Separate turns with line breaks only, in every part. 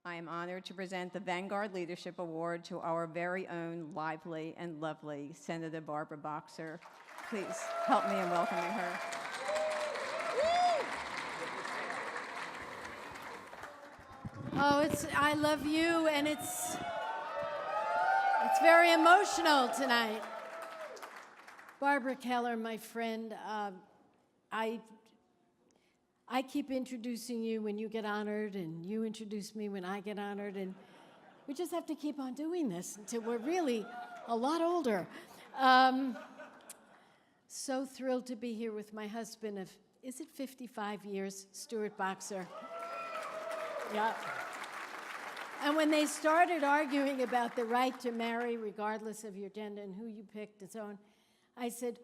I am honored to present the Vanguard Leadership Award to our very own lively and lovely Senator Barbara Boxer. Please help me in welcoming her.
Oh, I love you, and it's very emotional tonight. Barbara Keller, my friend, I keep introducing you when you get honored, and you introduce me when I get honored, and we just have to keep on doing this until we're really a lot older. So thrilled to be here with my husband of, is it 55 years, Stuart Boxer? Yeah. And when they started arguing about the right to marry regardless of your gender and who you picked and so on, I said,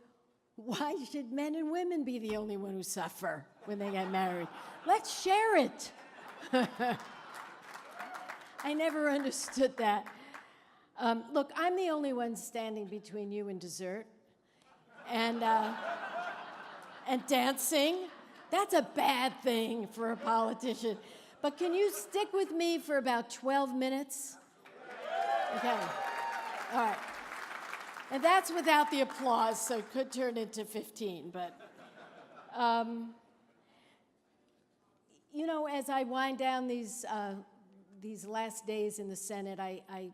why should men and women be the only one who suffer when they get married? Let's share it. I never understood that. Look, I'm the only one standing between you and dessert. And dancing, that's a bad thing for a politician. But can you stick with me for about 12 minutes? Okay, all right. And that's without the applause, so it could turn into 15, but. You know, as I wind down these last days in the Senate, I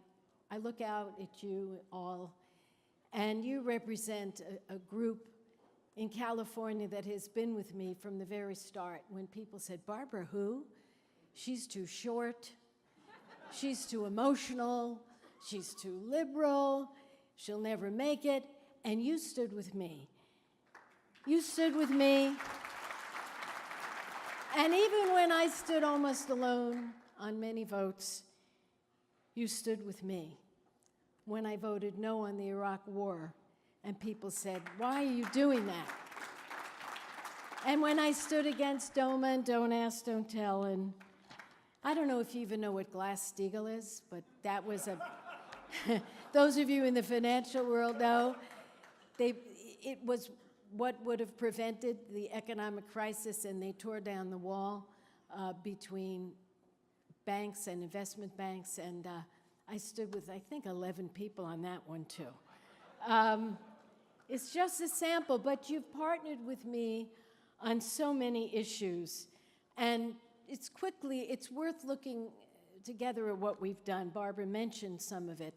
look out at you all, and you represent a group in California that has been with me from the very start. When people said, Barbara who? She's too short, she's too emotional, she's too liberal, she'll never make it, and you stood with me. You stood with me, and even when I stood almost alone on many votes, you stood with me. When I voted no on the Iraq War, and people said, why are you doing that? And when I stood against DOMA and Don't Ask, Don't Tell, and I don't know if you even know what Glass-Steagall is, but that was a, those of you in the financial world know, it was what would have prevented the economic crisis, and they tore down the wall between banks and investment banks, and I stood with, I think, 11 people on that one, too. It's just a sample, but you've partnered with me on so many issues, and it's worth looking together at what we've done. Barbara mentioned some of it.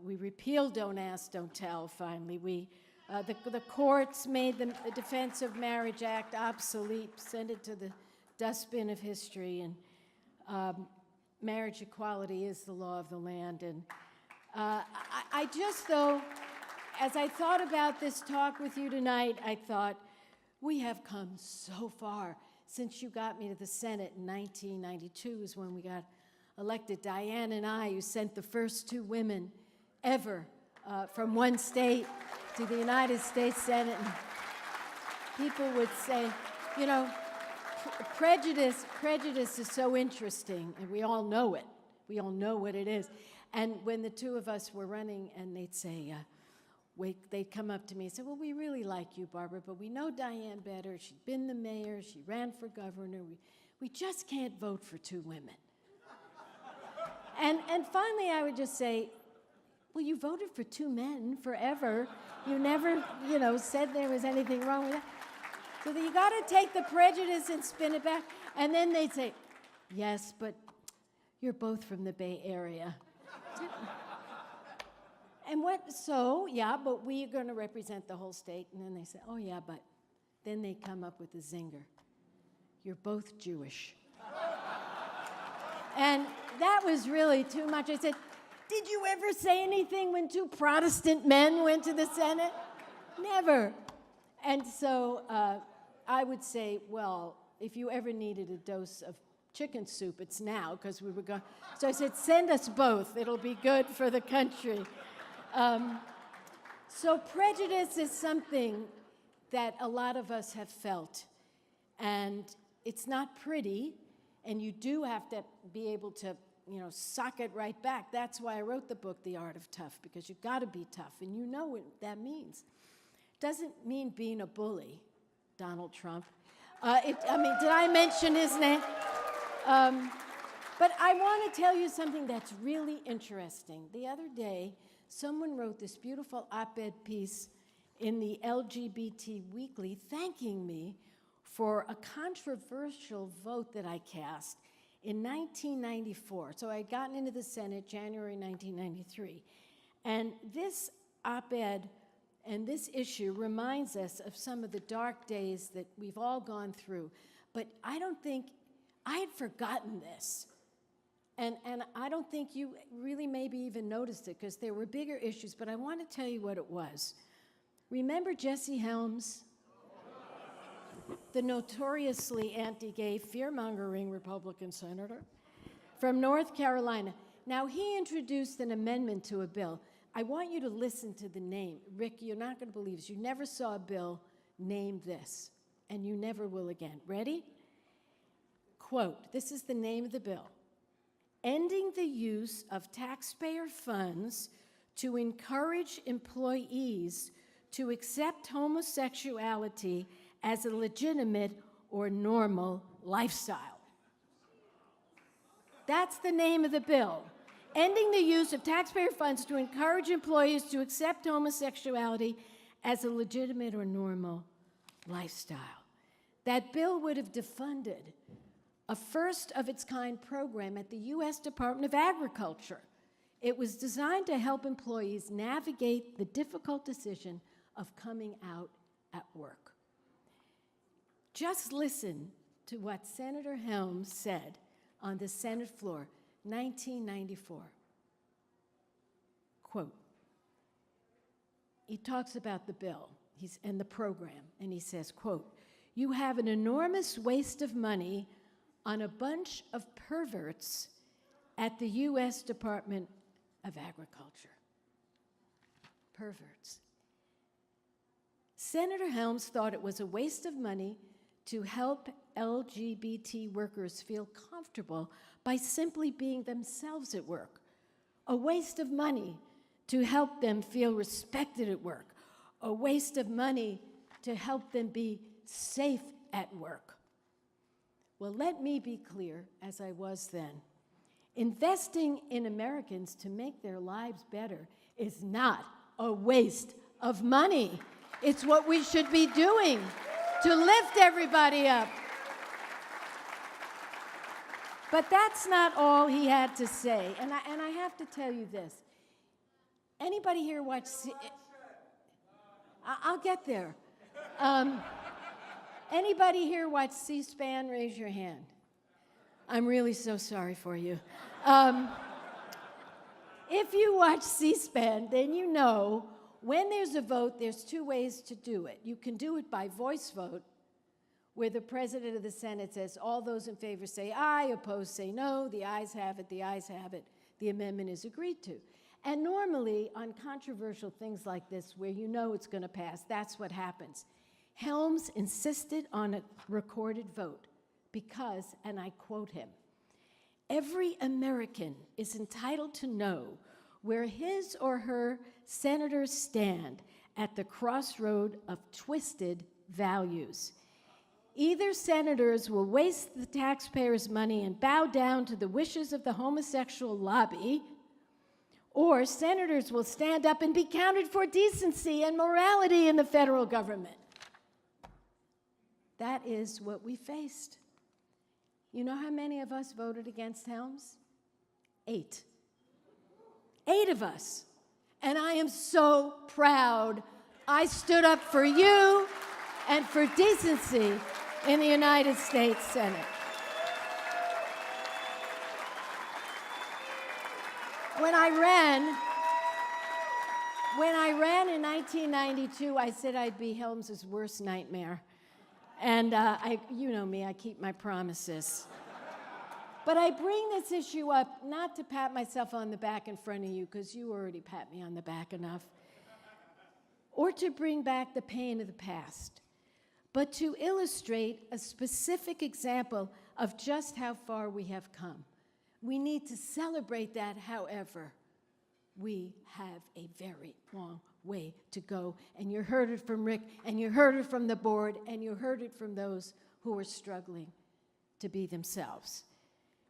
We repealed Don't Ask, Don't Tell, finally. The courts made the Defense of Marriage Act obsolete, sent it to the dustbin of history, and marriage equality is the law of the land. And I just, though, as I thought about this talk with you tonight, I thought, we have come so far. Since you got me to the Senate in 1992 is when we got elected. Diane and I, who sent the first 2 women ever from one state to the United States Senate. And people would say, you know, prejudice is so interesting, and we all know it. We all know what it is. And when the 2 of us were running, and they'd say, they'd come up to me and say, well, we really like you, Barbara, but we know Diane better. She'd been the mayor. She ran for governor. We just can't vote for 2 women. And finally, I would just say, well, you voted for 2 men forever. You never, said there was anything wrong with that. So you got to take the prejudice and spin it back. And then they'd say, yes, but you're both from the Bay Area. And yeah, but we are going to represent the whole state. And then they say, oh, yeah, but then they come up with a zinger. You're both Jewish. And that was really too much. I said, did you ever say anything when 2 Protestant men went to the Senate? Never. And so I would say, well, if you ever needed a dose of chicken soup, it's now, because we were going. So I said, send us both. It'll be good for the country. So prejudice is something that a lot of us have felt, and it's not pretty, and you do have to be able to, sock it right back. That's why I wrote the book, The Art of Tough, because you've got to be tough, and you know what that means. Doesn't mean being a bully, Donald Trump. Did I mention his name? But I want to tell you something that's really interesting. The other day, someone wrote this beautiful op-ed piece in the LGBT Weekly thanking me for a controversial vote that I cast in 1994. So I had gotten into the Senate January 1993. And this op-ed and this issue reminds us of some of the dark days that we've all gone through. But I don't think, I had forgotten this. And I don't think you really maybe even noticed it, because there were bigger issues, but I want to tell you what it was. Remember Jesse Helms? The notoriously anti-gay, fear-mongering Republican senator from North Carolina. Now, he introduced an amendment to a bill. I want you to listen to the name. Rick, you're not going to believe this. You never saw a bill named this, and you never will again. Ready? Quote, this is the name of the bill. Ending the use of taxpayer funds to encourage employees to accept homosexuality as a legitimate or normal lifestyle. That's the name of the bill. Ending the use of taxpayer funds to encourage employees to accept homosexuality as a legitimate or normal lifestyle. That bill would have defunded a first-of-its-kind program at the U.S. Department of Agriculture. It was designed to help employees navigate the difficult decision of coming out at work. Just listen to what Senator Helms said on the Senate floor, 1994. Quote, he talks about the bill and the program, and he says, quote, you have an enormous waste of money on a bunch of perverts at the U.S. Department of Agriculture. Perverts. Senator Helms thought it was a waste of money to help LGBT workers feel comfortable by simply being themselves at work. A waste of money to help them feel respected at work. A waste of money to help them be safe at work. Well, let me be clear, as I was then. Investing in Americans to make their lives better is not a waste of money. It's what we should be doing to lift everybody up. But that's not all he had to say. And I have to tell you this. Anybody here watch... I'll get there. Anybody here watch C-SPAN? Raise your hand. I'm really so sorry for you. If you watch C-SPAN, then you know when there's a vote, there's two ways to do it. You can do it by voice vote, where the president of the Senate says, all those in favor say aye, opposed say no, the ayes have it, the amendment is agreed to. And normally, on controversial things like this, where you know it's going to pass, that's what happens. Helms insisted on a recorded vote because, and I quote him, every American is entitled to know where his or her senators stand at the crossroad of twisted values. Either senators will waste the taxpayers' money and bow down to the wishes of the homosexual lobby, or senators will stand up and be counted for decency and morality in the federal government. That is what we faced. You know how many of us voted against Helms? 8. 8 of us. And I am so proud I stood up for you and for decency in the United States Senate. When I ran in 1992, I said I'd be Helms's worst nightmare. And you know me, I keep my promises. But I bring this issue up not to pat myself on the back in front of you, because you already pat me on the back enough, or to bring back the pain of the past, but to illustrate a specific example of just how far we have come. We need to celebrate that, however. We have a very long way to go, and you heard it from Rick, and you heard it from the board, and you heard it from those who are struggling to be themselves.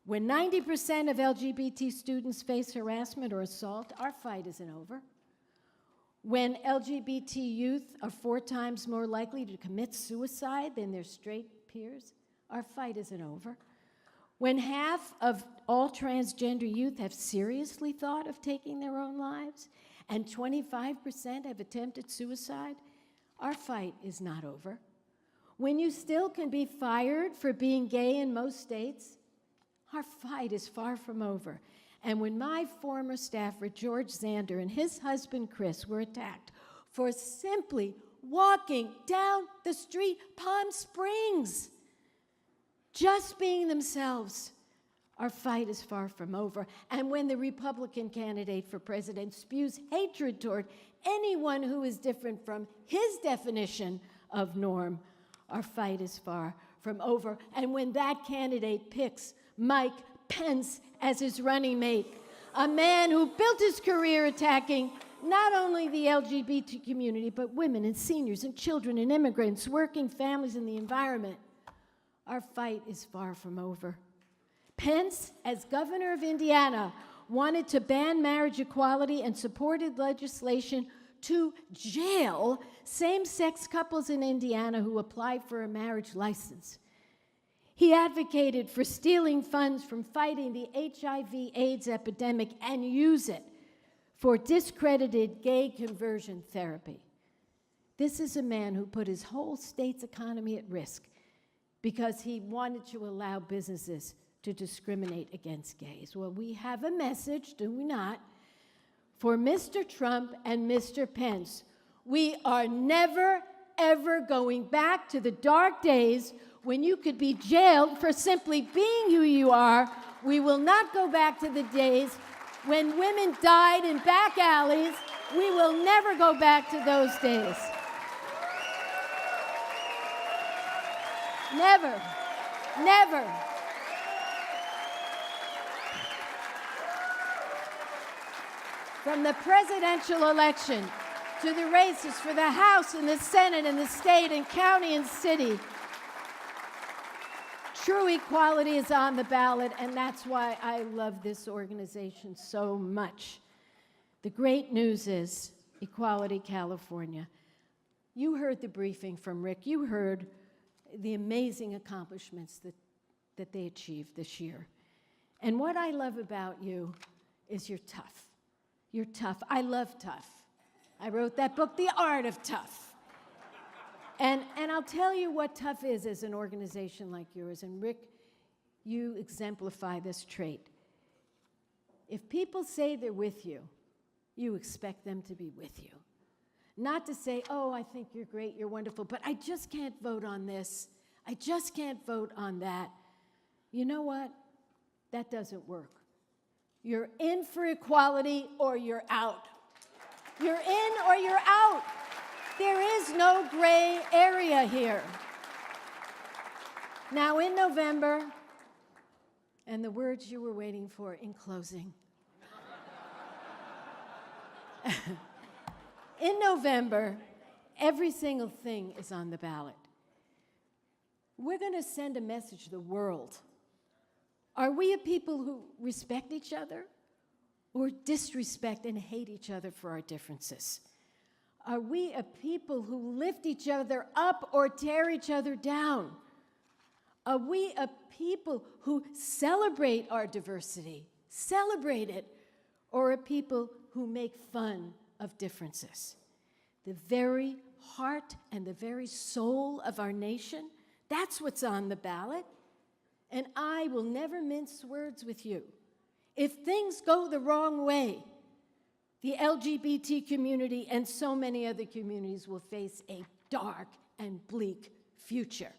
When 90% of LGBT students face harassment or assault, our fight isn't over. When LGBT youth are 4 times more likely to commit suicide than their straight peers, our fight isn't over. When half of all transgender youth have seriously thought of taking their own lives, and 25% have attempted suicide, our fight is not over. When you still can be fired for being gay in most states, our fight is far from over. And when my former staffer, George Zander, and his husband, Chris, were attacked for simply walking down the street, Palm Springs, just being themselves, our fight is far from over. And when the Republican candidate for president spews hatred toward anyone who is different from his definition of norm, our fight is far from over. And when that candidate picks Mike Pence as his running mate, a man who built his career attacking not only the LGBT community, but women and seniors and children and immigrants, working families and the environment, our fight is far from over. Pence, as governor of Indiana, wanted to ban marriage equality and supported legislation to jail same-sex couples in Indiana who applied for a marriage license. He advocated for stealing funds from fighting the HIV/AIDS epidemic and use it for discredited gay conversion therapy. This is a man who put his whole state's economy at risk because he wanted to allow businesses to discriminate against gays. Well, we have a message, do we not, for Mr. Trump and Mr. Pence. We are never, ever going back to the dark days when you could be jailed for simply being who you are. We will not go back to the days when women died in back alleys. We will never go back to those days. Never, never. From the presidential election to the races for the House and the Senate and the state and county and city, true equality is on the ballot, and that's why I love this organization so much. The great news is Equality California. You heard the briefing from Rick. You heard the amazing accomplishments that they achieved this year. And what I love about you is you're tough. You're tough. I love tough. I wrote that book, The Art of Tough. And I'll tell you what tough is as an organization like yours. And Rick, you exemplify this trait. If people say they're with you, you expect them to be with you. Not to say, oh, I think you're great, you're wonderful, but I just can't vote on this. I just can't vote on that. You know what? That doesn't work. You're in for equality or you're out. You're in or you're out. There is no gray area here. Now, in November, and the words you were waiting for in closing. In November, every single thing is on the ballot. We're going to send a message to the world. Are we a people who respect each other or disrespect and hate each other for our differences? Are we a people who lift each other up or tear each other down? Are we a people who celebrate our diversity, celebrate it, or a people who make fun of differences? The very heart and the very soul of our nation, that's what's on the ballot. And I will never mince words with you. If things go the wrong way, the LGBT community and so many other communities will face a dark and bleak future.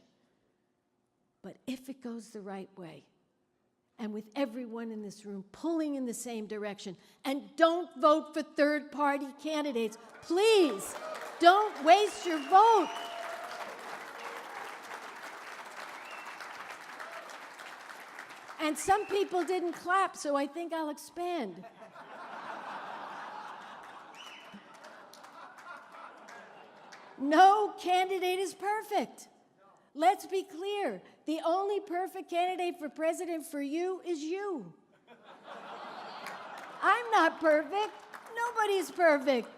But if it goes the right way, and with everyone in this room pulling in the same direction, and don't vote for third-party candidates, please, don't waste your vote. And some people didn't clap, so I think I'll expand. No candidate is perfect. Let's be clear. The only perfect candidate for president for you is you. I'm not perfect. Nobody's perfect.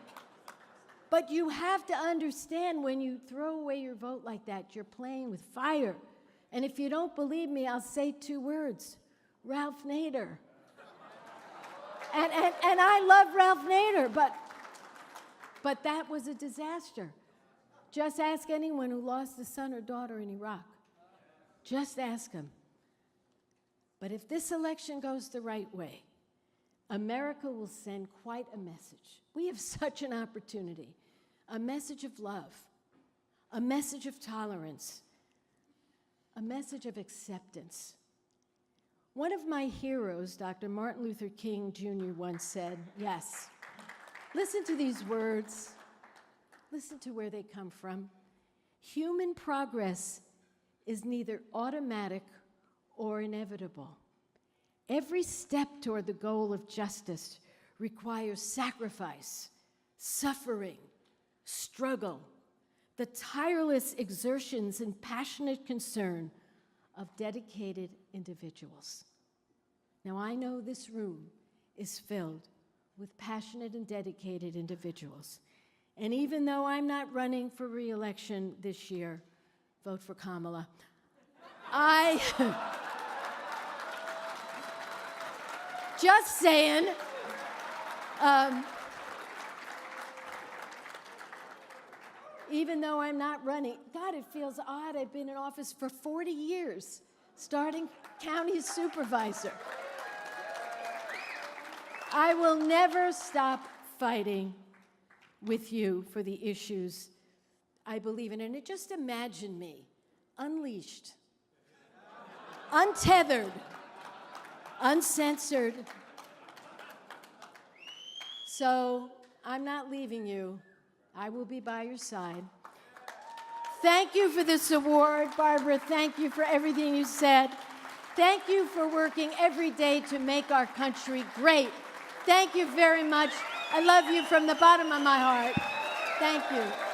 But you have to understand when you throw away your vote like that, you're playing with fire. And if you don't believe me, I'll say 2 words. Ralph Nader. And I love Ralph Nader, but that was a disaster. Just ask anyone who lost a son or daughter in Iraq. Just ask them. But if this election goes the right way, America will send quite a message. We have such an opportunity. A message of love, a message of tolerance, a message of acceptance. One of my heroes, Dr. Martin Luther King Jr., once said, yes, listen to these words. Listen to where they come from. Human progress is neither automatic or inevitable. Every step toward the goal of justice requires sacrifice, suffering, struggle, the tireless exertions and passionate concern of dedicated individuals. Now, I know this room is filled with passionate and dedicated individuals. And even though I'm not running for re-election this year, vote for Kamala, just saying, even though I'm not running, God, it feels odd. I've been in office for 40 years, starting county supervisor. I will never stop fighting with you for the issues I believe in. And just imagine me unleashed, untethered, uncensored. So I'm not leaving you. I will be by your side. Thank you for this award, Barbara. Thank you for everything you said. Thank you for working every day to make our country great. Thank you very much. I love you from the bottom of my heart. Thank you.